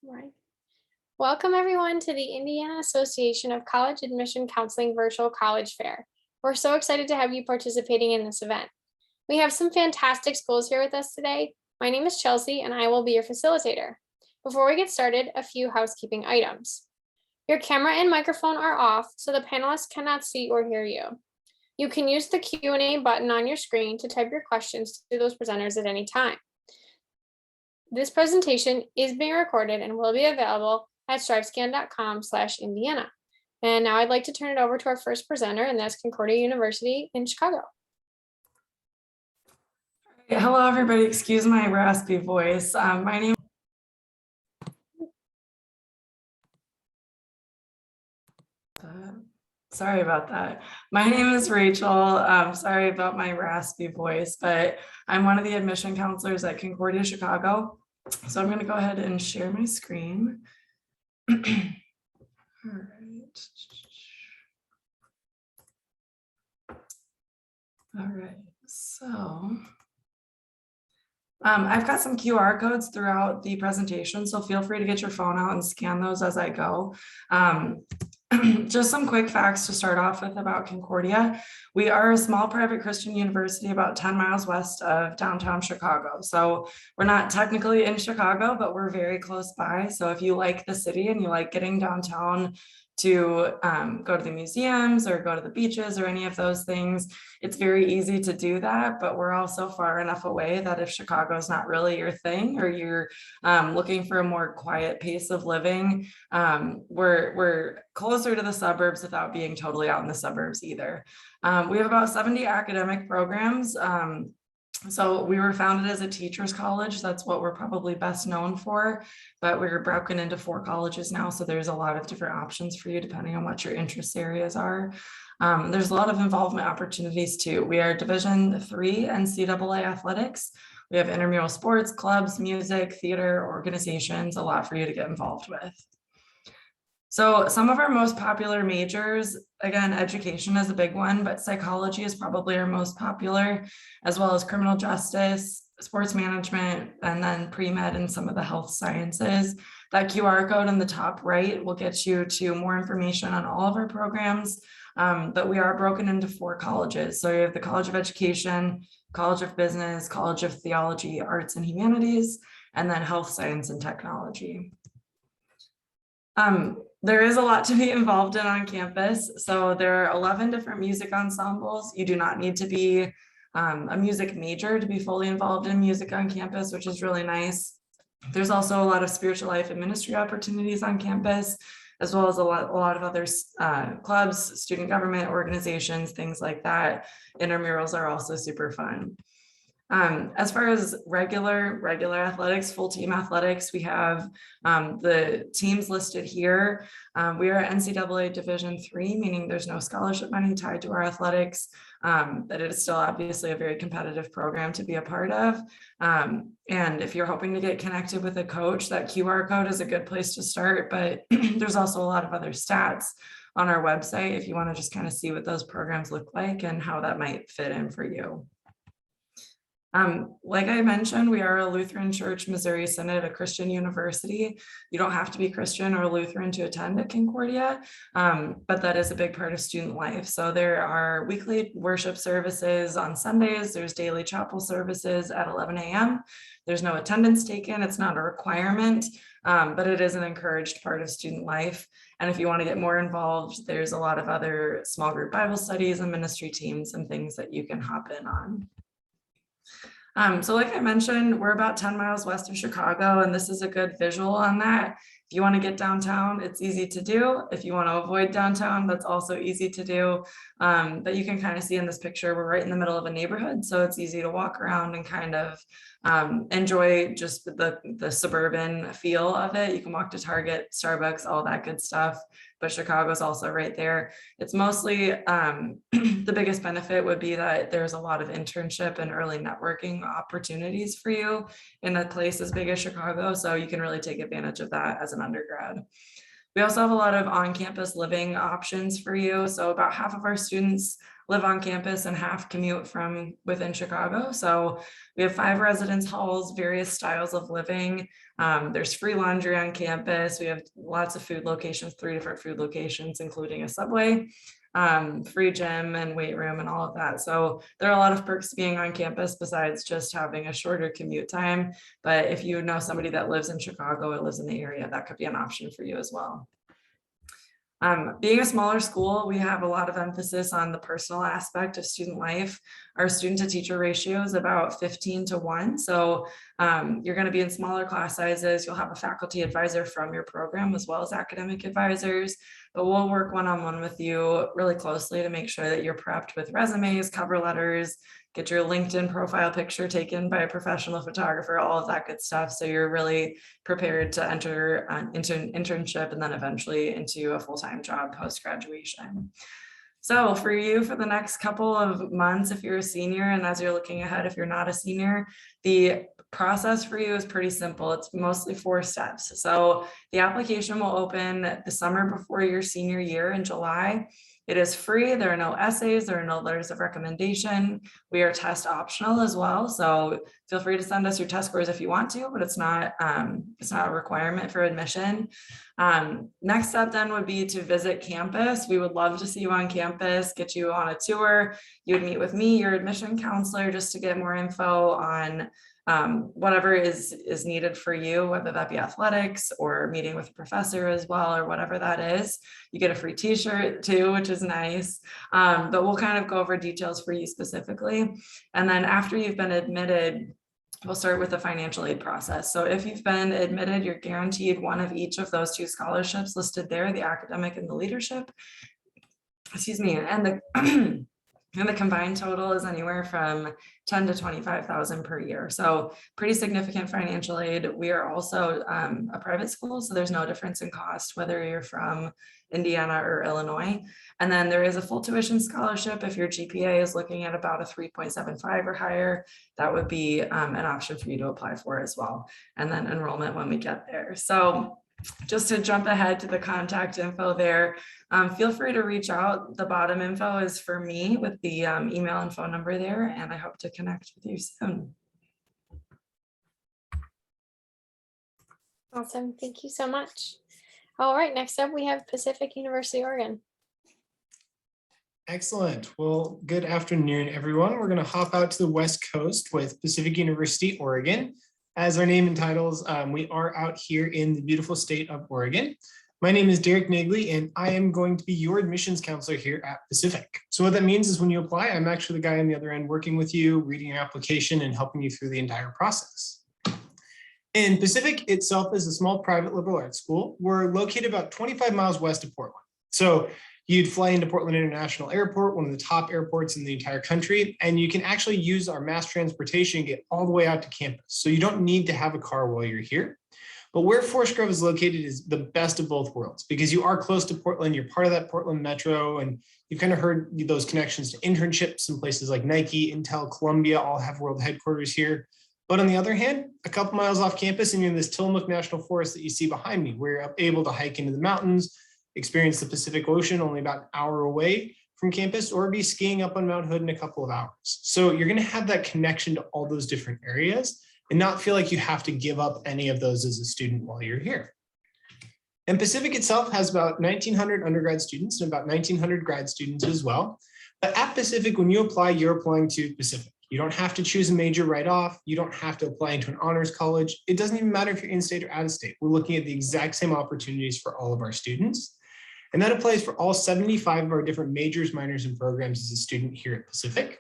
Right. Welcome everyone to the Indiana Association of College Admission Counseling Virtual College Fair. We're so excited to have you participating in this event. We have some fantastic schools here with us today. My name is Chelsea and I will be your facilitator. Before we get started, a few housekeeping items. Your camera and microphone are off, so the panelists cannot see or hear you. You can use the Q&A button on your screen to type your questions to those presenters at any time. This presentation is being recorded and will be available at strivescan.com/Indiana. And now I'd like to turn it over to our first presenter, and that's Concordia University in Chicago. Hello, everybody. Excuse my raspy voice. Sorry about that. My name is Rachel. Sorry about my raspy voice, but I'm one of the admission counselors at Concordia, Chicago. So I'm going to go ahead and share my screen. All right. All right. So I've got some QR codes throughout the presentation, so feel free to get your phone out and scan those as I go. Just some quick facts to start off with about Concordia. We are a small private Christian university about 10 miles west of downtown Chicago. So we're not technically in Chicago, but we're very close by. So if you like the city and you like getting downtown to go to the museums or go to the beaches or any of those things, it's very easy to do that. But we're also far enough away that if Chicago is not really your thing, or you're looking for a more quiet pace of living, we're closer to the suburbs without being totally out in the suburbs either. We have about 70 academic programs. So we were founded as a teachers college. That's what we're probably best known for, but we're broken into 4 colleges now. So there's a lot of different options for you depending on what your interest areas are. There's a lot of involvement opportunities too. We are Division III NCAA athletics. We have intramural sports, clubs, music, theater, organizations, a lot for you to get involved with. So some of our most popular majors, again, education is a big one, but psychology is probably our most popular, as well as criminal justice, sports management, and then pre-med and some of the health sciences. That QR code in the top right will get you to more information on all of our programs, but we are broken into 4 colleges. So you have the College of Education, College of Business, College of Theology, Arts and Humanities, and then Health Science and Technology. There is a lot to be involved in on campus. So there are 11 different music ensembles. You do not need to be a music major to be fully involved in music on campus, which is really nice. There's also a lot of spiritual life and ministry opportunities on campus, as well as a lot of other clubs, student government organizations, things like that. Intramurals are also super fun. As far as regular athletics, full team athletics, we have the teams listed here. We are NCAA Division III, meaning there's no scholarship money tied to our athletics, but it is still obviously a very competitive program to be a part of. And if you're hoping to get connected with a coach, that QR code is a good place to start, but there's also a lot of other stats on our website if you want to just kind of see what those programs look like and how that might fit in for you. Like I mentioned, we are a Lutheran Church Missouri Synod, a Christian university. You don't have to be Christian or Lutheran to attend at Concordia, but that is a big part of student life. So there are weekly worship services on Sundays. There's daily chapel services at 11 a.m. There's no attendance taken. It's not a requirement, but it is an encouraged part of student life. And if you want to get more involved, there's a lot of other small group Bible studies and ministry teams and things that you can hop in on. So like I mentioned, we're about 10 miles west of Chicago, and this is a good visual on that. If you want to get downtown, it's easy to do. If you want to avoid downtown, that's also easy to do. But you can kind of see in this picture, we're right in the middle of a neighborhood, so it's easy to walk around and kind of enjoy just the suburban feel of it. You can walk to Target, Starbucks, all that good stuff, but Chicago's also right there. It's mostly the biggest benefit would be that there's a lot of internship and early networking opportunities for you in a place as big as Chicago, so you can really take advantage of that as an undergrad. We also have a lot of on-campus living options for you. So about half of our students live on campus and half commute from within Chicago. So we have 5 residence halls, various styles of living. There's free laundry on campus. We have lots of food locations, 3 different food locations, including a Subway, free gym and weight room and all of that. So there are a lot of perks to being on campus besides just having a shorter commute time. But if you know somebody that lives in Chicago or lives in the area, that could be an option for you as well. Being a smaller school, we have a lot of emphasis on the personal aspect of student life. Our student to teacher ratio is about 15:1. So you're going to be in smaller class sizes. You'll have a faculty advisor from your program as well as academic advisors, but we'll work one-on-one with you really closely to make sure that you're prepped with resumes, cover letters, get your LinkedIn profile picture taken by a professional photographer, all of that good stuff. So you're really prepared to enter into an internship and then eventually into a full-time job post-graduation. So for you, for the next couple of months, if you're a senior, and as you're looking ahead, if you're not a senior, the process for you is pretty simple. It's mostly 4 steps. So the application will open the summer before your senior year in July. It is free. There are no essays. There are no letters of recommendation. We are test optional as well. So feel free to send us your test scores if you want to, but it's not a requirement for admission. Next step then would be to visit campus. We would love to see you on campus, get you on a tour. You would meet with me, your admission counselor, just to get more info on whatever is needed for you, whether that be athletics or meeting with a professor as well, or whatever that is. You get a free t-shirt too, which is nice. But we'll kind of go over details for you specifically. And then after you've been admitted, we'll start with the financial aid process. So if you've been admitted, you're guaranteed one of each of those 2 scholarships listed there, the academic and the leadership. Excuse me, and the combined total is anywhere from $10,000 to $25,000 per year. So pretty significant financial aid. We are also a private school, so there's no difference in cost, whether you're from Indiana or Illinois. And then there is a full tuition scholarship. If your GPA is looking at about a 3.75 or higher, that would be an option for you to apply for as well. And then enrollment when we get there. So just to jump ahead to the contact info there, feel free to reach out. The bottom info is for me with the email and phone number there, and I hope to connect with you soon. Awesome. Thank you so much. All right, next up we have Pacific University, Oregon. Excellent. Well, good afternoon, everyone. We're going to hop out to the West Coast with Pacific University, Oregon. As our name entitles, we are out here in the beautiful state of Oregon. My name is Derek Nagley, and I am going to be your admissions counselor here at Pacific. So what that means is when you apply, I'm actually the guy on the other end working with you, reading your application, and helping you through the entire process. And Pacific itself is a small private liberal arts school. We're located about 25 miles west of Portland. So you'd fly into Portland International Airport, one of the top airports in the entire country, and you can actually use our mass transportation to get all the way out to campus. So you don't need to have a car while you're here. But where Forest Grove is located is the best of both worlds because you are close to Portland, you're part of that Portland metro, and you've kind of heard those connections to internships in places like Nike, Intel, Columbia, all have world headquarters here. But on the other hand, a couple miles off campus and you're in this Tillamook National Forest that you see behind me, where you're able to hike into the mountains, experience the Pacific Ocean only about an hour away from campus, or be skiing up on Mount Hood in a couple of hours. So you're going to have that connection to all those different areas and not feel like you have to give up any of those as a student while you're here. And Pacific itself has about 1,900 undergrad students and about 1,900 grad students as well. But at Pacific, when you apply, you're applying to Pacific. You don't have to choose a major right off. You don't have to apply into an honors college. It doesn't even matter if you're in-state or out-of-state. We're looking at the exact same opportunities for all of our students. And that applies for all 75 of our different majors, minors, and programs as a student here at Pacific.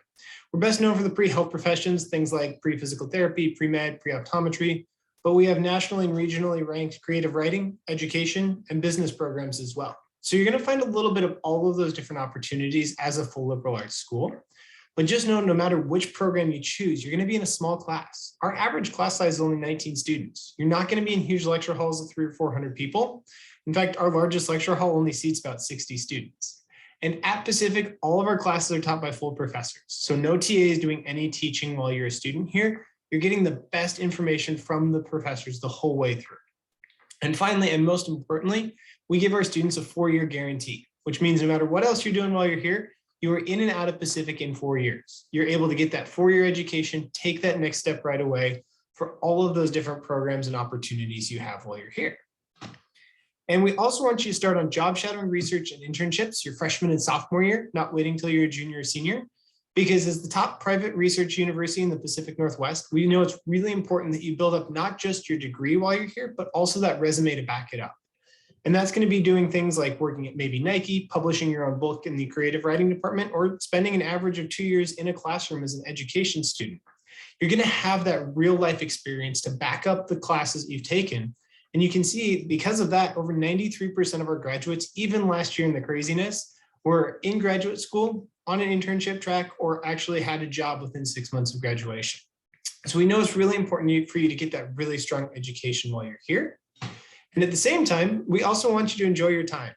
We're best known for the pre-health professions, things like pre-physical therapy, pre-med, pre-optometry, but we have nationally and regionally ranked creative writing, education, and business programs as well. So you're going to find a little bit of all of those different opportunities as a full liberal arts school. But just know no matter which program you choose, you're going to be in a small class. Our average class size is only 19 students. You're not going to be in huge lecture halls of 300 or 400 people. In fact, our largest lecture hall only seats about 60 students. And at Pacific, all of our classes are taught by full professors. So no TAs doing any teaching while you're a student here. You're getting the best information from the professors the whole way through. And finally, and most importantly, we give our students a 4-year guarantee, which means no matter what else you're doing while you're here, you are in and out of Pacific in 4 years. You're able to get that 4-year education, take that next step right away for all of those different programs and opportunities you have while you're here. And we also want you to start on job shadowing, research, and internships your freshman and sophomore year, not waiting until you're a junior or senior. Because as the top private research university in the Pacific Northwest, we know it's really important that you build up not just your degree while you're here, but also that resume to back it up. And that's going to be doing things like working at maybe Nike, publishing your own book in the creative writing department, or spending an average of 2 years in a classroom as an education student. You're going to have that real life experience to back up the classes you've taken. And you can see because of that, over 93% of our graduates, even last year in the craziness, were in graduate school, on an internship track, or actually had a job within 6 months of graduation. So we know it's really important for you to get that really strong education while you're here. And at the same time, we also want you to enjoy your time.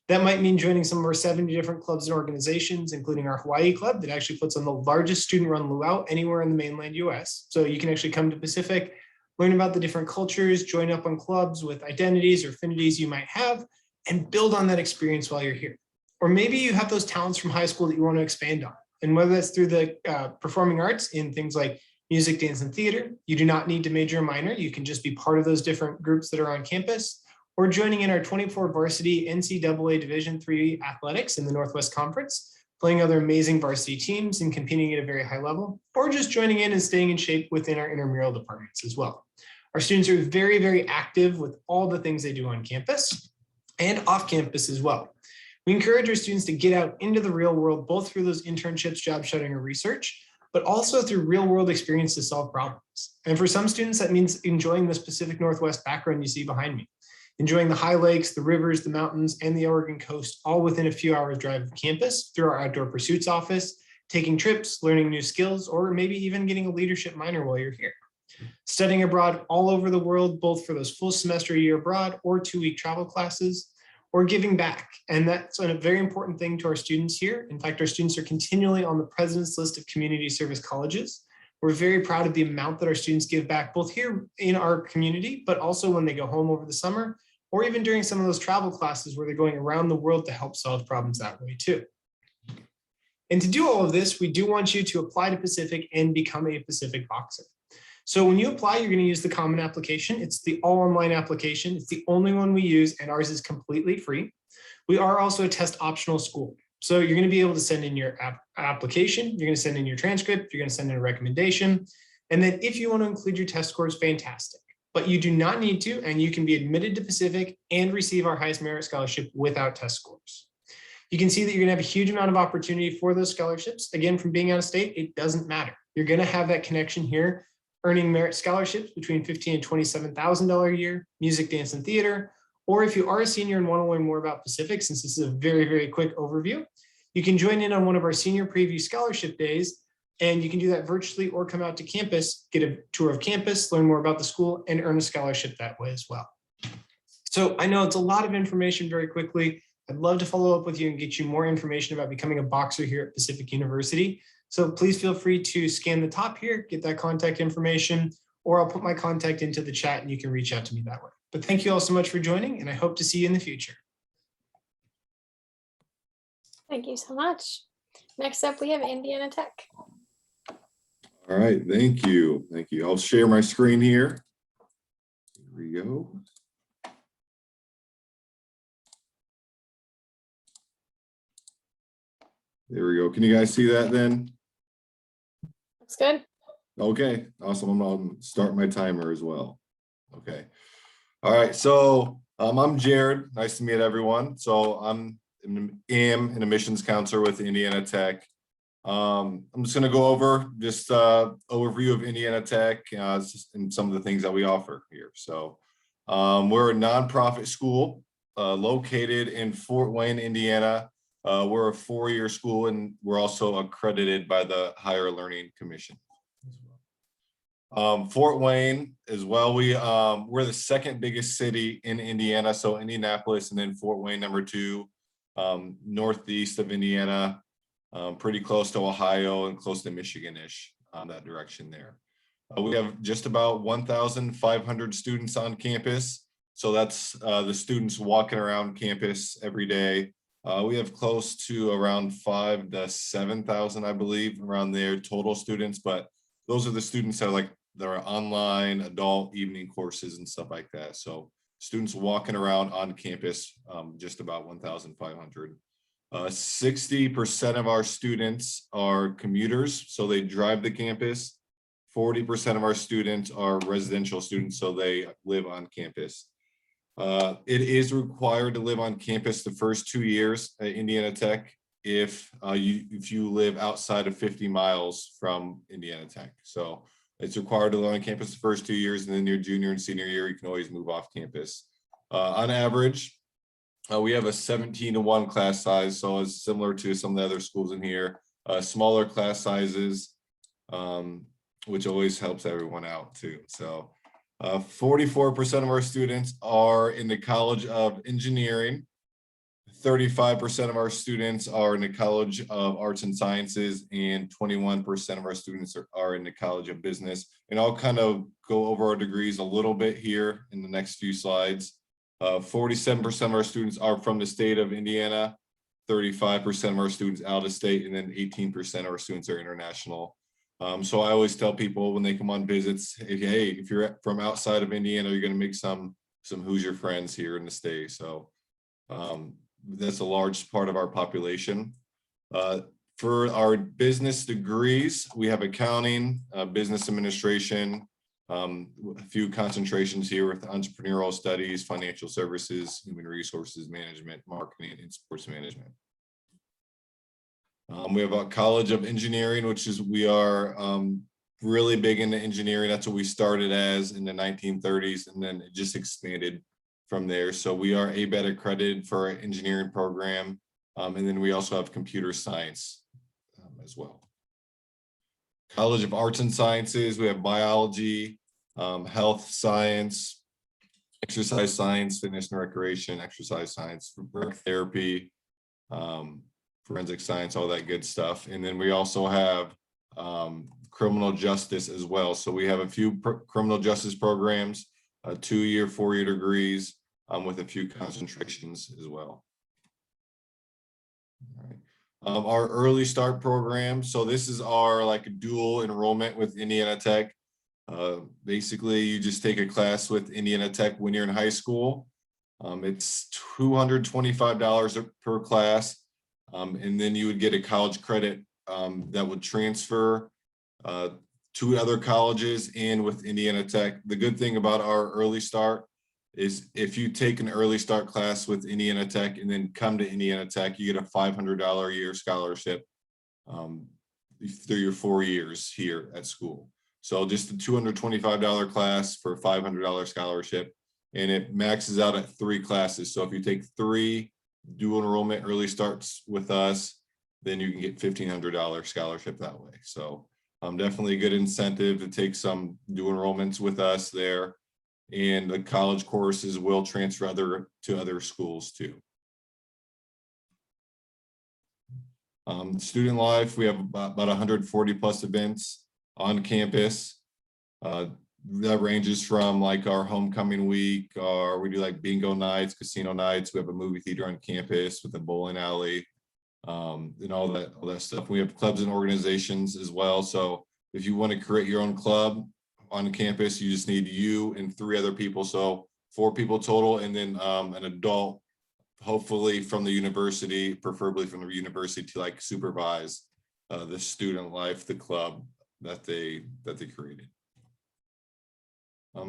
That might mean joining some of our 70 different clubs and organizations, including our Hawaii club that actually puts on the largest student-run luau anywhere in the mainland US. So you can actually come to Pacific, learn about the different cultures, join up on clubs with identities or affinities you might have, and build on that experience while you're here. Or maybe you have those talents from high school that you want to expand on. And whether that's through the performing arts in things like music, dance, and theater, you do not need to major or minor. You can just be part of those different groups that are on campus, or joining in our 24 varsity NCAA Division III athletics in the Northwest Conference, playing other amazing varsity teams and competing at a very high level, or just joining in and staying in shape within our intramural departments as well. Our students are very, very active with all the things they do on campus and off campus as well. We encourage our students to get out into the real world, both through those internships, job shadowing, or research, but also through real world experience to solve problems. And for some students, that means enjoying this Pacific Northwest background you see behind me, enjoying the high lakes, the rivers, the mountains, and the Oregon coast, all within a few hours drive of campus through our Outdoor Pursuits office, taking trips, learning new skills, or maybe even getting a leadership minor while you're here. Studying abroad all over the world, both for those full semester year abroad or 2-week travel classes, or giving back. And that's a very important thing to our students here. In fact, our students are continually on the President's List of Community Service Colleges. We're very proud of the amount that our students give back, both here in our community, but also when they go home over the summer, or even during some of those travel classes where they're going around the world to help solve problems that way too. And to do all of this, we do want you to apply to Pacific and become a Pacific Boxer. So when you apply, you're going to use the common application. It's the all online application. It's the only one we use, and ours is completely free. We are also a test optional school. So you're going to be able to send in your application. You're going to send in your transcript. You're going to send in a recommendation. And then if you want to include your test scores, fantastic. But you do not need to, and you can be admitted to Pacific and receive our highest merit scholarship without test scores. You can see that you're going to have a huge amount of opportunity for those scholarships. Again, from being out of state, it doesn't matter. You're going to have that connection here, earning merit scholarships between $15,000 and $27,000 a year, music, dance, and theater. Or if you are a senior and want to learn more about Pacific, since this is a very, very quick overview, you can join in on one of our senior preview scholarship days, and you can do that virtually or come out to campus, get a tour of campus, learn more about the school, and earn a scholarship that way as well. So I know it's a lot of information very quickly. I'd love to follow up with you and get you more information about becoming a boxer here at Pacific University. So please feel free to scan the top here, get that contact information, or I'll put my contact into the chat and you can reach out to me that way. But thank you all so much for joining, and I hope to see you in the future. Thank you so much. Next up, we have Indiana Tech. All right, thank you. Thank you. I'll share my screen here. Here we go. There we go. Can you guys see that then? Looks good. Okay, awesome. I'm going to start my timer as well. Okay. All right, so I'm Jared. Nice to meet everyone. So I'm an admissions counselor with Indiana Tech. I'm just going to go over just overview of Indiana Tech and some of the things that we offer here. So we're a nonprofit school located in Fort Wayne, Indiana. We're a 4-year school, and we're also accredited by the Higher Learning Commission. Fort Wayne as well. We're the second biggest city in Indiana. So Indianapolis and then Fort Wayne, number 2, northeast of Indiana, pretty close to Ohio and close to Michigan-ish, that direction there. We have just about 1,500 students on campus. So that's the students walking around campus every day. We have close to around 5,000 to 7,000, I believe, around there total students, but those are the students that are online, adult evening courses and stuff like that. So students walking around on campus, just about 1,500. 60% of our students are commuters, so they drive the campus. 40% of our students are residential students, so they live on campus. It is required to live on campus the first 2 years at Indiana Tech if you live outside of 50 miles from Indiana Tech. So it's required to live on campus the first 2 years, and then your junior and senior year, you can always move off campus. On average, we have a 17-to-1 class size, so it's similar to some of the other schools in here. Smaller class sizes, which always helps everyone out too. So 44% of our students are in the College of Engineering. 35% of our students are in the College of Arts and Sciences, and 21% of our students are in the College of Business. And I'll kind of go over our degrees a little bit here in the next few slides. 47% of our students are from the state of Indiana, 35% of our students out of state, and then 18% of our students are international. So I always tell people when they come on visits, hey, if you're from outside of Indiana, you're going to make some Hoosier friends here in the state. So that's a large part of our population. For our business degrees, we have accounting, business administration, a few concentrations here with entrepreneurial studies, financial services, human resources management, marketing, and sports management. We have a College of Engineering, which is, we are really big into engineering. That's what we started as in the 1930s, and then it just expanded from there. So we are ABET accredited for our engineering program. And then we also have computer science as well. College of Arts and Sciences, we have biology, health science, exercise science, fitness and recreation, exercise science, work therapy, forensic science, all that good stuff. And then we also have criminal justice as well. So we have a few criminal justice programs, 2-year, 4-year degrees, with a few concentrations as well. All right. Our early start program. So this is our dual enrollment with Indiana Tech. Basically, you just take a class with Indiana Tech when you're in high school. It's $225 per class. And then you would get a college credit that would transfer to other colleges and with Indiana Tech. The good thing about our early start is if you take an early start class with Indiana Tech and then come to Indiana Tech, you get a $500 a year scholarship through your 4 years here at school. So just a $225 class for a $500 scholarship, and it maxes out at 3 classes. So if you take 3 dual enrollment early starts with us, then you can get $1,500 scholarship that way. So definitely a good incentive to take some dual enrollments with us there. And the college courses will transfer to other schools too. Student life, we have about 140 plus events on campus. That ranges from our homecoming week, or we do bingo nights, casino nights. We have a movie theater on campus with a bowling alley, and all that stuff. We have clubs and organizations as well. So if you want to create your own club on campus, you just need you and 3 other people. So 4 people total, and then an adult, hopefully from the university, preferably from the university, to supervise the student life, the club that they created.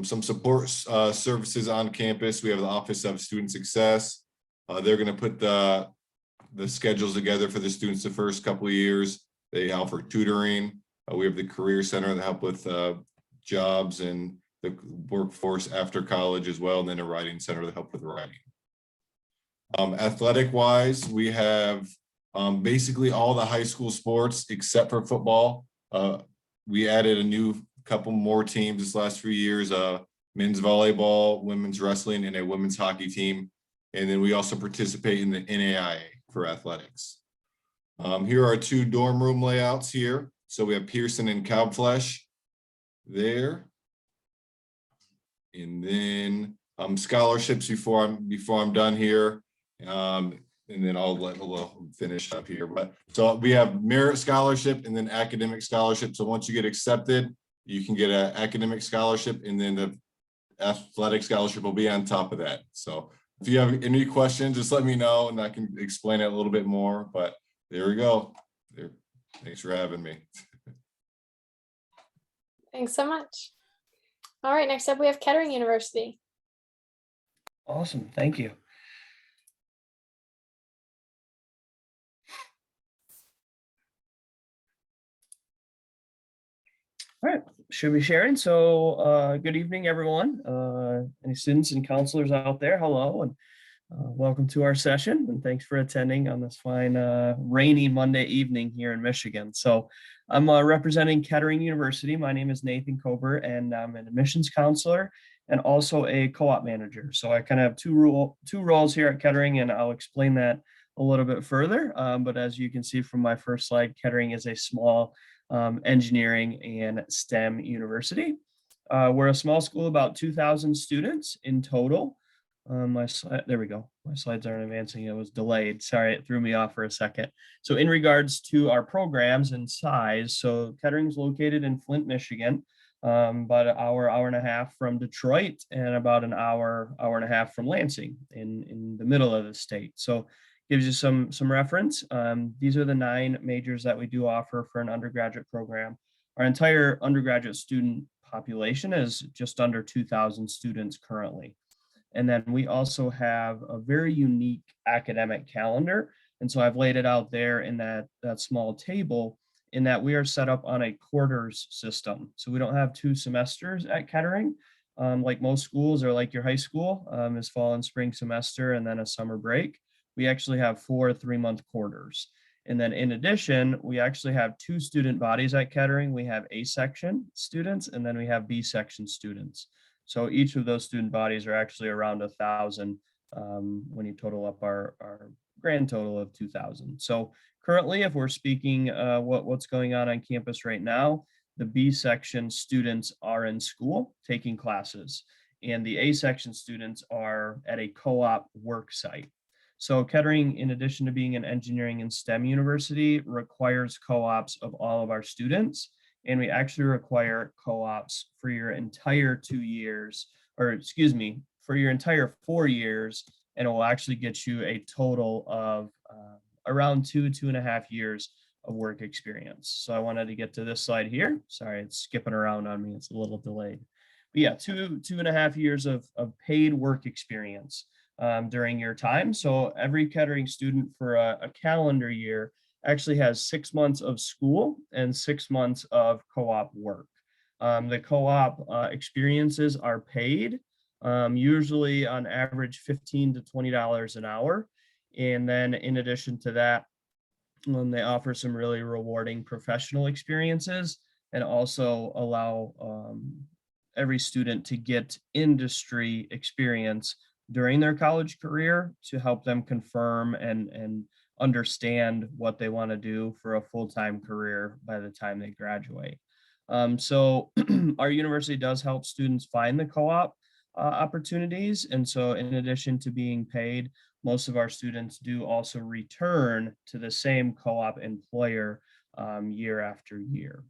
Some support services on campus. We have the Office of Student Success. They're going to put the schedules together for the students the first couple of years. They offer tutoring. We have the Career Center that help with jobs and the workforce after college as well, and then a writing center to help with writing. Athletic wise, we have basically all the high school sports except for football. We added a couple more teams this last few years, men's volleyball, women's wrestling, and a women's hockey team. And then we also participate in the NAIA for athletics. Here are 2 dorm room layouts here. So we have Pearson and Cobflesh there. And then scholarships before I'm done here. And then we'll finish up here. But so we have merit scholarship and then academic scholarship. So once you get accepted, you can get an academic scholarship, and then the athletic scholarship will be on top of that. So if you have any questions, just let me know and I can explain it a little bit more. But there we go. There. Thanks for having me. Thanks so much. All right, next up we have Kettering University. Awesome, thank you. All right, should be sharing. So good evening, everyone. Any students and counselors out there, hello, and welcome to our session. And thanks for attending on this fine rainy Monday evening here in Michigan. So I'm representing Kettering University. My name is Nathan Kober, and I'm an admissions counselor and also a co-op manager. So I kind of have two roles here at Kettering, and I'll explain that a little bit further. But as you can see from my first slide, Kettering is a small engineering and STEM university. We're a small school, about 2,000 students in total. There we go. My slides aren't advancing. It was delayed. Sorry, it threw me off for a second. So in regards to our programs and size, so Kettering is located in Flint, Michigan, about an hour and a half from Detroit, and about an hour and a half from Lansing in the middle of the state. So gives you some reference. These are the 9 majors that we do offer for an undergraduate program. Our entire undergraduate student population is just under 2,000 students currently. And then we also have a very unique academic calendar. And so I've laid it out there in that small table, in that we are set up on a quarters system. So we don't have 2 semesters at Kettering, like most schools, or like your high school is fall and spring semester and then a summer break. We actually have 4 3-month quarters. And then in addition, we actually have 2 student bodies at Kettering. We have A section students, and then we have B section students. So each of those student bodies are actually around 1,000 when you total up our grand total of 2,000. So currently, if we're speaking what's going on campus right now, the B section students are in school taking classes, and the A section students are at a co-op work site. So Kettering, in addition to being an engineering and STEM university, requires co-ops of all of our students. And we actually require co-ops for your entire 2 years, or excuse me, for your entire 4 years. And it will actually get you a total of around 2.5 years of work experience. So I wanted to get to this slide here. Sorry, it's skipping around on me. It's a little delayed. But yeah, 2.5 years of paid work experience during your time. So every Kettering student for a calendar year actually has 6 months of school and 6 months of co-op work. The co-op experiences are paid, usually on average $15 to $20 an hour. And then in addition to that, they offer some really rewarding professional experiences, and also allow every student to get industry experience during their college career to help them confirm and understand what they want to do for a full-time career by the time they graduate. So our university does help students find the co-op opportunities. And so in addition to being paid, most of our students do also return to the same co-op employer year after year.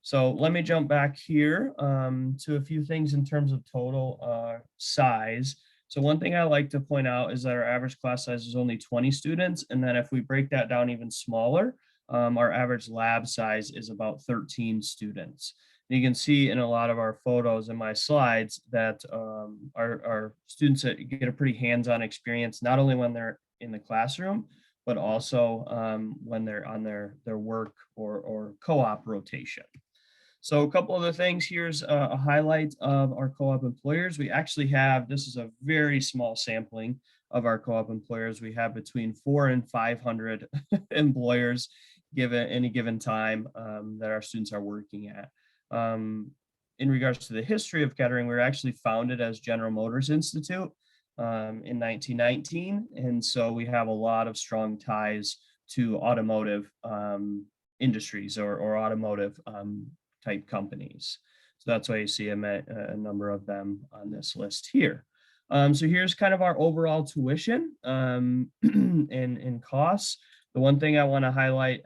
So let me jump back here to a few things in terms of total size. So one thing I like to point out is that our average class size is only 20 students. And then if we break that down even smaller, our average lab size is about 13 students. And you can see in a lot of our photos in my slides that our students get a pretty hands-on experience, not only when they're in the classroom, but also when they're on their work or co-op rotation. So a couple other things. Here's a highlight of our co-op employers. We actually have, this is a very small sampling of our co-op employers. We have between 400 and 500 employers given any given time that our students are working at. In regards to the history of Kettering, we were actually founded as General Motors Institute in 1919. And so we have a lot of strong ties to automotive industries or automotive type companies. So that's why you see a number of them on this list here. So here's kind of our overall tuition and costs. The one thing I want to highlight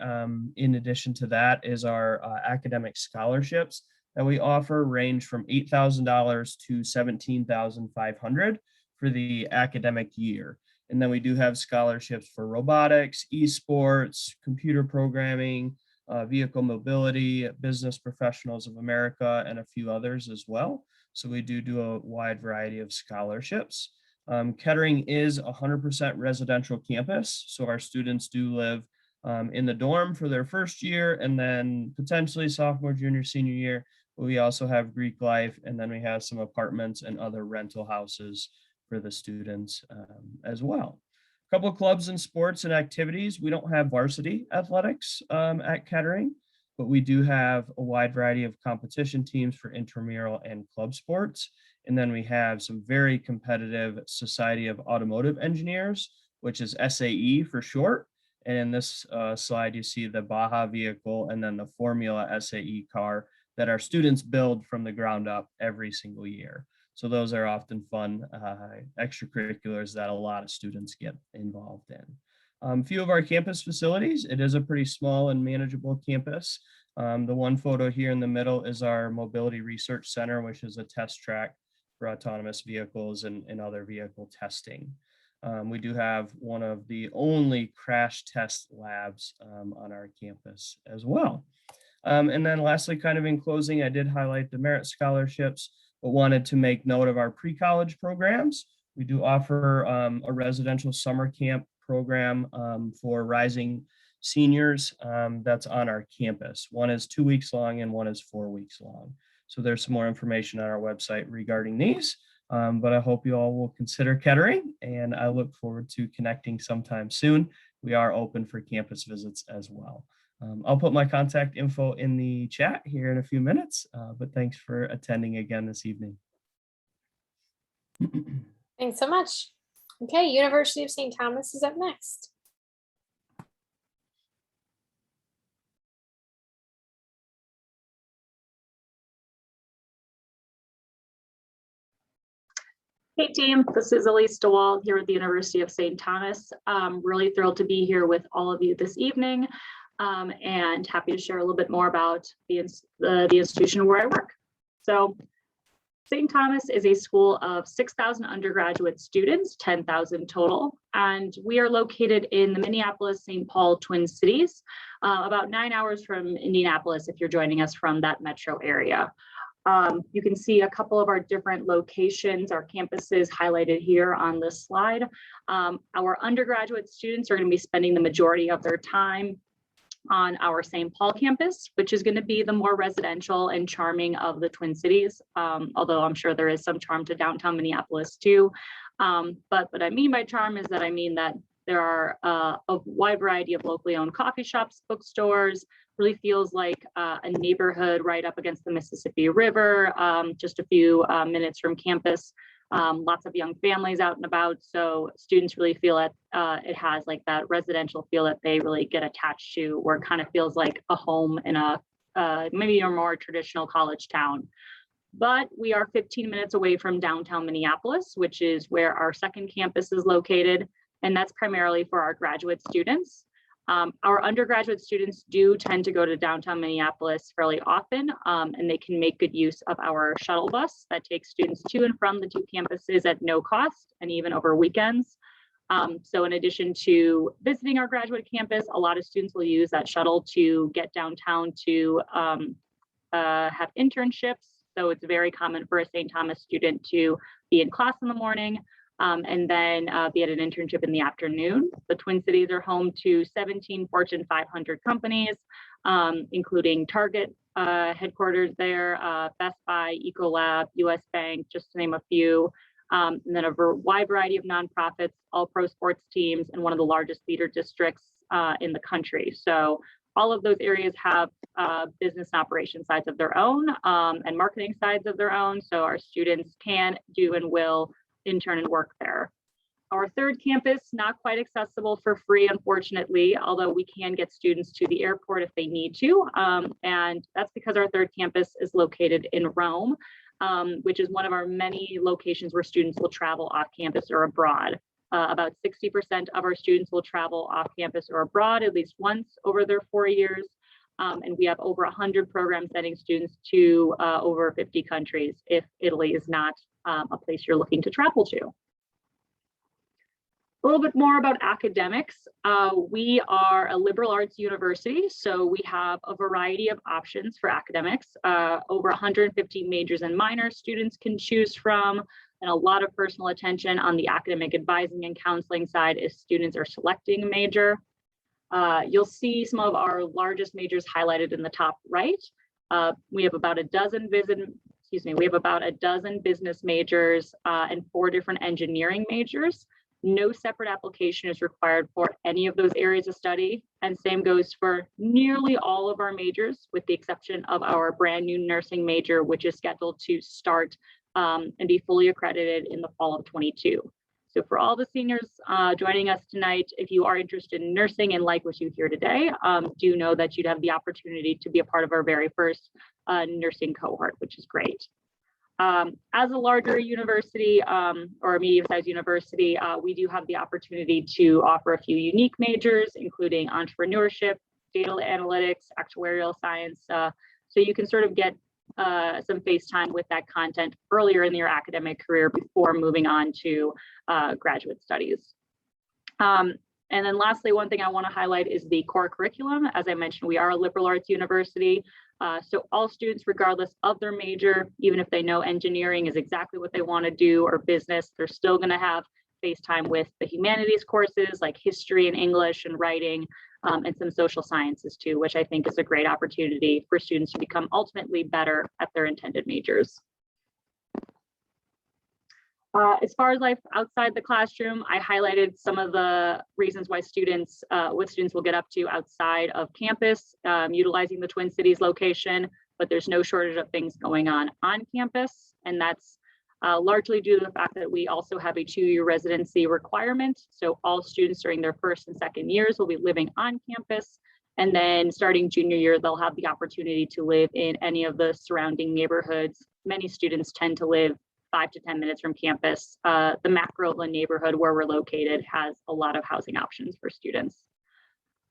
in addition to that is our academic scholarships that we offer range from $8,000 to $17,500 for the academic year. And then we do have scholarships for robotics, esports, computer programming, vehicle mobility, Business Professionals of America, and a few others as well. So we do a wide variety of scholarships. Kettering is 100% residential campus. So our students do live in the dorm for their first year and then potentially sophomore, junior, senior year. But we also have Greek life, and then we have some apartments and other rental houses for the students as well. A couple of clubs and sports and activities. We don't have varsity athletics at Kettering, but we do have a wide variety of competition teams for intramural and club sports. And then we have some very competitive Society of Automotive Engineers, which is SAE for short. And in this slide, you see the Baja vehicle and then the Formula SAE car that our students build from the ground up every single year. So those are often fun extracurriculars that a lot of students get involved in. A few of our campus facilities, it is a pretty small and manageable campus. The one photo here in the middle is our Mobility Research Center, which is a test track for autonomous vehicles and other vehicle testing. We do have one of the only crash test labs on our campus as well. And then lastly, kind of in closing, I did highlight the merit scholarships, but wanted to make note of our pre-college programs. We do offer a residential summer camp program for rising seniors that's on our campus. One is 2 weeks long and one is 4 weeks long. So there's some more information on our website regarding these, but I hope you all will consider Kettering, and I look forward to connecting sometime soon. We are open for campus visits as well. I'll put my contact info in the chat here in a few minutes, but thanks for attending again this evening. Thanks so much. Okay, University of St. Thomas is up next. Hey team, this is Elise DeWald here at the University of St. Thomas. I'm really thrilled to be here with all of you this evening and happy to share a little bit more about the institution where I work. So St. Thomas is a school of 6,000 undergraduate students, 10,000 total, and we are located in the Minneapolis-St. Paul Twin Cities, about 9 hours from Indianapolis if you're joining us from that metro area. You can see a couple of our different locations, our campuses highlighted here on this slide. Our undergraduate students are going to be spending the majority of their time on our St. Paul campus, which is going to be the more residential and charming of the Twin Cities, although I'm sure there is some charm to downtown Minneapolis too. But what I mean by charm is that I mean that there are a wide variety of locally owned coffee shops, bookstores, really feels like a neighborhood right up against the Mississippi River, just a few minutes from campus. Lots of young families out and about, so students really feel it has like that residential feel that they really get attached to, where it kind of feels like a home in a maybe a more traditional college town. But we are 15 minutes away from downtown Minneapolis, which is where our second campus is located, and that's primarily for our graduate students. Our undergraduate students do tend to go to downtown Minneapolis fairly often, and they can make good use of our shuttle bus that takes students to and from the two campuses at no cost and even over weekends. So in addition to visiting our graduate campus, a lot of students will use that shuttle to get downtown to have internships. So it's very common for a St. Thomas student to be in class in the morning, and then be at an internship in the afternoon. The Twin Cities are home to 17 Fortune 500 companies, including Target headquarters there, Best Buy, Ecolab, US Bank, just to name a few, and then a wide variety of nonprofits, all pro sports teams, and one of the largest theater districts in the country. So all of those areas have business and operation sides of their own and marketing sides of their own. So our students can, do, and will intern and work there. Our third campus, not quite accessible for free, unfortunately, although we can get students to the airport if they need to. And that's because our third campus is located in Rome. which is one of our many locations where students will travel off campus or abroad. About 60% of our students will travel off campus or abroad at least once over their 4 years. And we have over 100 programs sending students to over 50 countries if Italy is not a place you're looking to travel to. A little bit more about academics. We are a liberal arts university, so we have a variety of options for academics. Over 150 majors and minors students can choose from, and a lot of personal attention on the academic advising and counseling side as students are selecting a major. You'll see some of our largest majors highlighted in the top right. We have about a dozen business majors and 4 different engineering majors. No separate application is required for any of those areas of study, and same goes for nearly all of our majors, with the exception of our brand new nursing major, which is scheduled to start and be fully accredited in the fall of 22. So for all the seniors joining us tonight, if you are interested in nursing and like what you hear today, do know that you'd have the opportunity to be a part of our very first nursing cohort, which is great. As a larger university or a medium-sized university, we do have the opportunity to offer a few unique majors, including entrepreneurship, data analytics, actuarial science. So you can sort of get some face time with that content earlier in your academic career before moving on to graduate studies. And then lastly, one thing I want to highlight is the core curriculum. As I mentioned, we are a liberal arts university. So all students, regardless of their major, even if they know engineering is exactly what they want to do or business, they're still going to have face time with the humanities courses like history and English and writing, and some social sciences too, which I think is a great opportunity for students to become ultimately better at their intended majors. As far as life outside the classroom, I highlighted some of the reasons why students, what students will get up to outside of campus, utilizing the Twin Cities location, but there's no shortage of things going on campus. And that's largely due to the fact that we also have a 2-year residency requirement. So all students during their first and second years will be living on campus. And then starting junior year, they'll have the opportunity to live in any of the surrounding neighborhoods. Many students tend to live 5 to 10 minutes from campus. The Macroland neighborhood where we're located has a lot of housing options for students.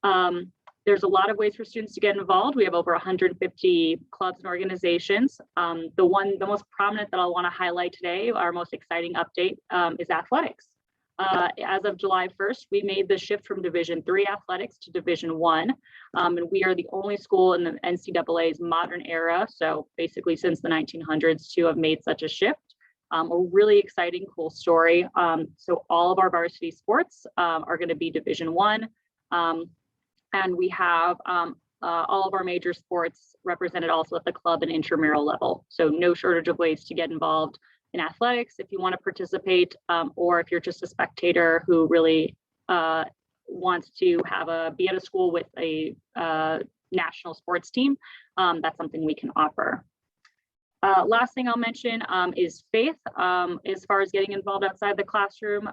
There's a lot of ways for students to get involved. We have over 150 clubs and organizations. The most prominent that I'll want to highlight today, our most exciting update, is athletics. As of July 1st, we made the shift from Division III athletics to Division I, and we are the only school in the NCAA's modern era, so basically since the 1900s, to have made such a shift. A really exciting, cool story. So all of our varsity sports are going to be Division I, and we have all of our major sports represented also at the club and intramural level. So no shortage of ways to get involved in athletics if you want to participate, or if you're just a spectator who really wants to be at a school with a national sports team. That's something we can offer. Last thing I'll mention is faith. As far as getting involved outside the classroom,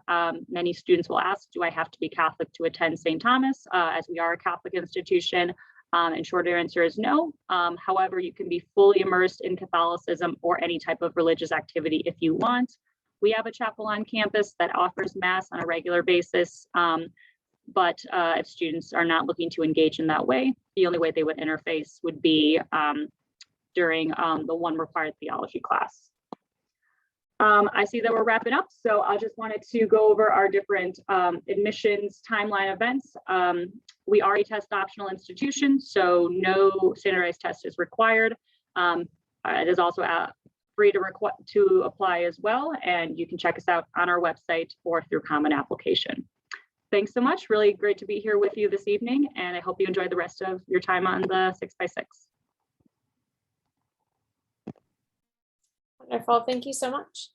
many students will ask, do I have to be Catholic to attend St. Thomas, as we are a Catholic institution? And short answer is no. However, you can be fully immersed in Catholicism or any type of religious activity if you want. We have a chapel on campus that offers Mass on a regular basis. But if students are not looking to engage in that way, the only way they would interface would be during the one required theology class. I see that we're wrapping up, so I just wanted to go over our different admissions timeline events. We are a test optional institution, so no standardized test is required. It is also free to apply as well, and you can check us out on our website or through Common Application. Thanks so much. Really great to be here with you this evening, and I hope you enjoy the rest of your time on the 6x6. Wonderful. Thank you so much.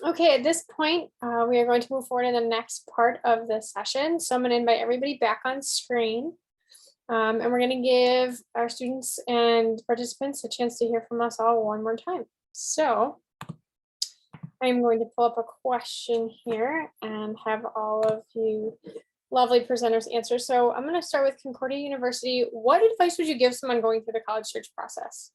Okay, at this point, we are going to move forward in the next part of the session. So I'm going to invite everybody back on screen. And we're going to give our students and participants a chance to hear from us all one more time. So I'm going to pull up a question here and have all of you lovely presenters answer. So I'm going to start with Concordia University. What advice would you give someone going through the college search process?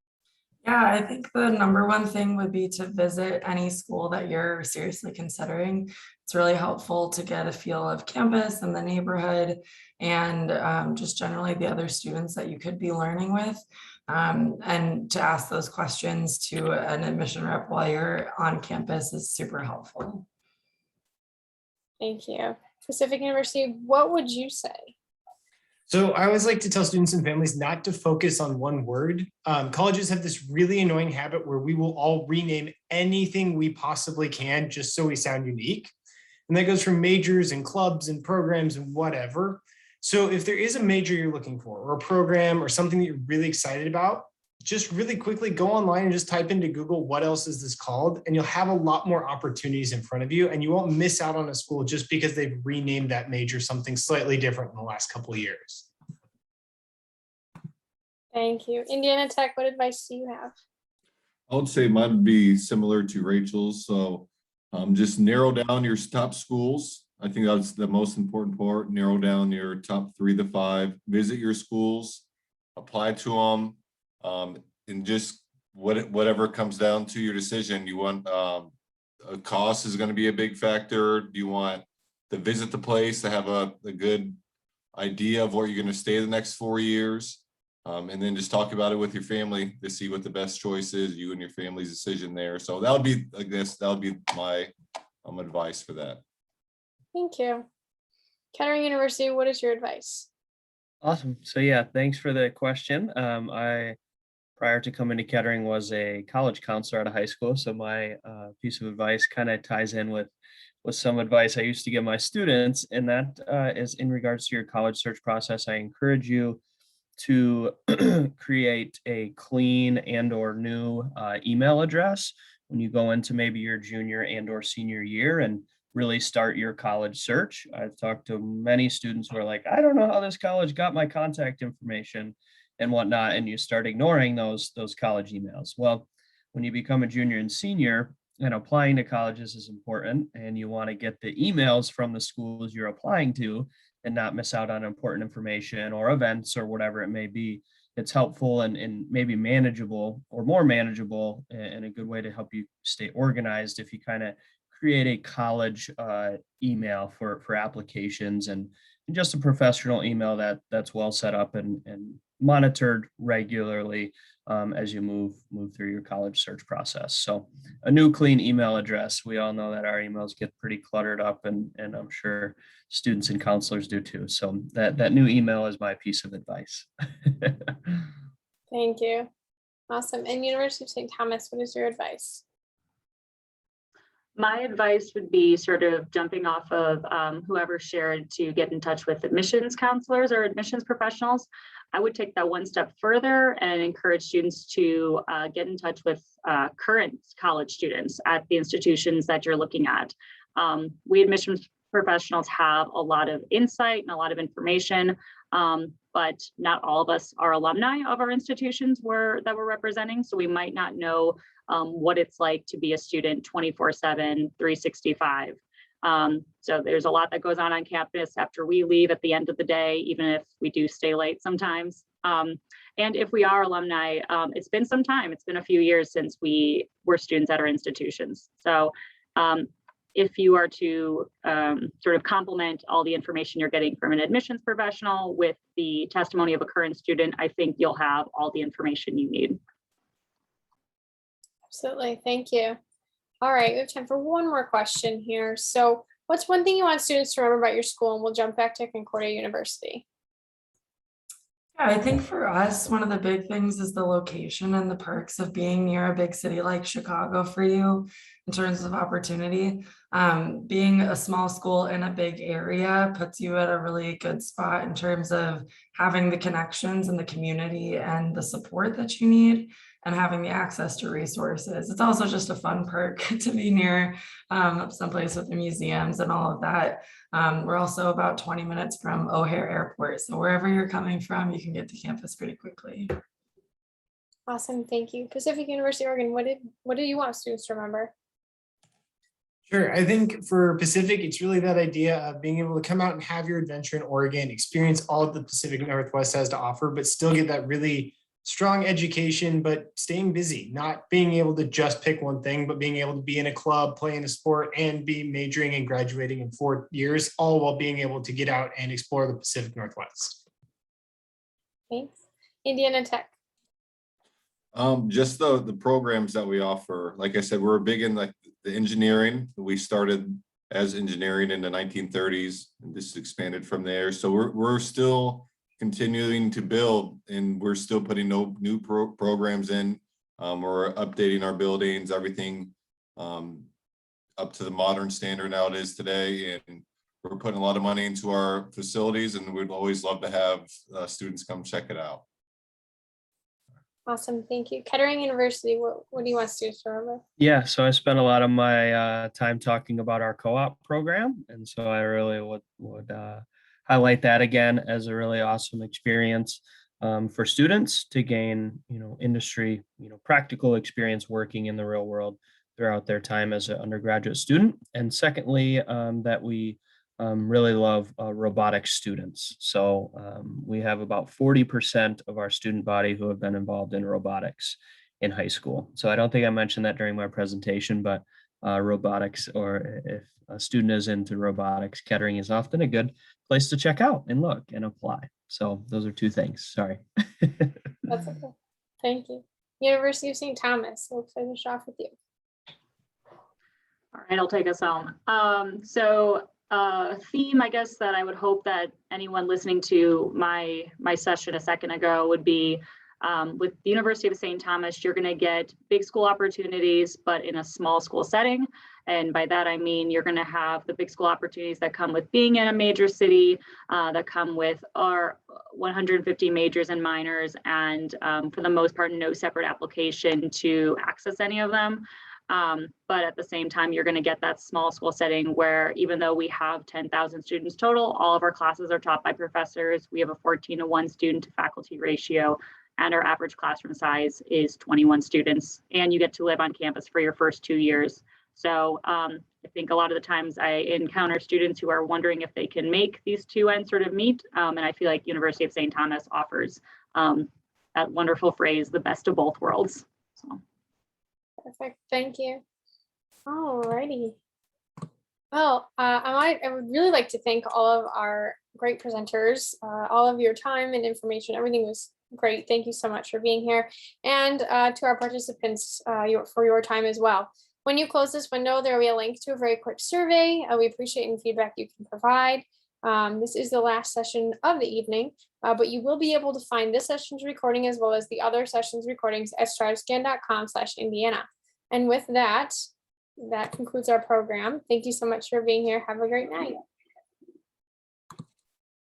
Yeah, I think the number one thing would be to visit any school that you're seriously considering. It's really helpful to get a feel of campus and the neighborhood and just generally the other students that you could be learning with. And to ask those questions to an admission rep while you're on campus is super helpful. Thank you. Pacific University, what would you say? So I always like to tell students and families not to focus on one word. Colleges have this really annoying habit where we will all rename anything we possibly can just so we sound unique. And that goes from majors and clubs and programs and whatever. So if there is a major you're looking for or a program or something that you're really excited about, just really quickly go online and just type into Google, what else is this called? And you'll have a lot more opportunities in front of you and you won't miss out on a school just because they've renamed that major something slightly different in the last couple of years. Thank you. Indiana Tech, what advice do you have? I would say mine would be similar to Rachel's. So just narrow down your top schools. I think that's the most important part. Narrow down your top 3 to 5, visit your schools, apply to them, and just whatever comes down to your decision. You want a cost is going to be a big factor. Do you want to visit the place to have a good idea of where you're going to stay the next 4 years? And then just talk about it with your family to see what the best choice is, you and your family's decision there. So that would be, I guess, that would be my advice for that. Thank you. Kettering University, what is your advice? Awesome. So yeah, thanks for the question. I, prior to coming to Kettering, was a college counselor out of high school. So my piece of advice kind of ties in with some advice I used to give my students, and that is in regards to your college search process. I encourage you to create a clean and or new email address when you go into maybe your junior and or senior year and really start your college search. I've talked to many students who are like, I don't know how this college got my contact information and whatnot, and you start ignoring those college emails. Well, when you become a junior and senior, and applying to colleges is important, and you want to get the emails from the schools you're applying to and not miss out on important information or events or whatever it may be. It's helpful and maybe manageable or more manageable, and a good way to help you stay organized if you kind of create a college email for applications and just a professional email that's well set up and monitored regularly as you move through your college search process. So a new clean email address. We all know that our emails get pretty cluttered up, and I'm sure students and counselors do too. So that new email is my piece of advice. Thank you. Awesome. And University of St. Thomas, what is your advice? My advice would be sort of jumping off of whoever shared to get in touch with admissions counselors or admissions professionals. I would take that one step further and encourage students to get in touch with current college students at the institutions that you're looking at. We admissions professionals have a lot of insight and a lot of information, but not all of us are alumni of our institutions that we're representing. So we might not know what it's like to be a student 24/7, 365. So there's a lot that goes on campus after we leave at the end of the day, even if we do stay late sometimes. And if we are alumni, it's been some time. It's been a few years since we were students at our institutions. So if you are to sort of complement all the information you're getting from an admissions professional with the testimony of a current student, I think you'll have all the information you need. Absolutely. Thank you. All right, we have time for one more question here. So what's one thing you want students to remember about your school? And we'll jump back to Concordia University. Yeah, I think for us, one of the big things is the location and the perks of being near a big city like Chicago for you in terms of opportunity. Being a small school in a big area puts you at a really good spot in terms of having the connections and the community and the support that you need and having the access to resources. It's also just a fun perk to be near someplace with the museums and all of that. We're also about 20 minutes from O'Hare Airport. So wherever you're coming from, you can get to campus pretty quickly. Awesome, thank you. Pacific University, Oregon, what do you want students to remember? Sure. I think for Pacific, it's really that idea of being able to come out and have your adventure in Oregon, experience all the Pacific Northwest has to offer, but still get that really strong education, but staying busy, not being able to just pick one thing, but being able to be in a club, play in a sport, and be majoring and graduating in 4 years, all while being able to get out and explore the Pacific Northwest. Thanks. Indiana Tech. Just the programs that we offer. Like I said, we're big in like the engineering. We started as engineering in the 1930s, and this expanded from there. So we're still continuing to build, and we're still putting new programs in. We're updating our buildings, everything up to the modern standard now it is today, and we're putting a lot of money into our facilities, and we'd always love to have students come check it out. Awesome, thank you. Kettering University, what do you want students to remember? Yeah, so I spent a lot of my time talking about our co-op program, and so I really would highlight that again as a really awesome experience for students to gain, industry, practical experience working in the real world throughout their time as an undergraduate student. And secondly, that we really love robotics students. So we have about 40% of our student body who have been involved in robotics in high school. So I don't think I mentioned that during my presentation, but robotics, or if a student is into robotics, Kettering is often a good place to check out and look and apply. So those are 2 things. Sorry. That's okay. Thank you. University of St. Thomas, we'll finish off with you. All right, I'll take us home. Theme, I guess, that I would hope that anyone listening to my session a second ago would be, with the University of St. Thomas, you're going to get big school opportunities, but in a small school setting. And by that, I mean, you're going to have the big school opportunities that come with being in a major city, that come with our 150 majors and minors, and for the most part, no separate application to access any of them. But at the same time, you're going to get that small school setting where, even though we have 10,000 students total, all of our classes are taught by professors. We have a 14-to-1 student to faculty ratio, and our average classroom size is 21 students, and you get to live on campus for your first 2 years. So I think a lot of the times I encounter students who are wondering if they can make these 2 ends sort of meet. And I feel like University of St. Thomas offers that wonderful phrase, the best of both worlds. So. Perfect, thank you. All righty. Well, I would really like to thank all of our great presenters, all of your time and information. Everything was great. Thank you so much for being here. And to our participants for your time as well. When you close this window, there will be a link to a very quick survey. We appreciate any feedback you can provide. This is the last session of the evening, but you will be able to find this session's recording as well as the other sessions recordings at strivescan.com/Indiana. And with that, that concludes our program. Thank you so much for being here. Have a great night.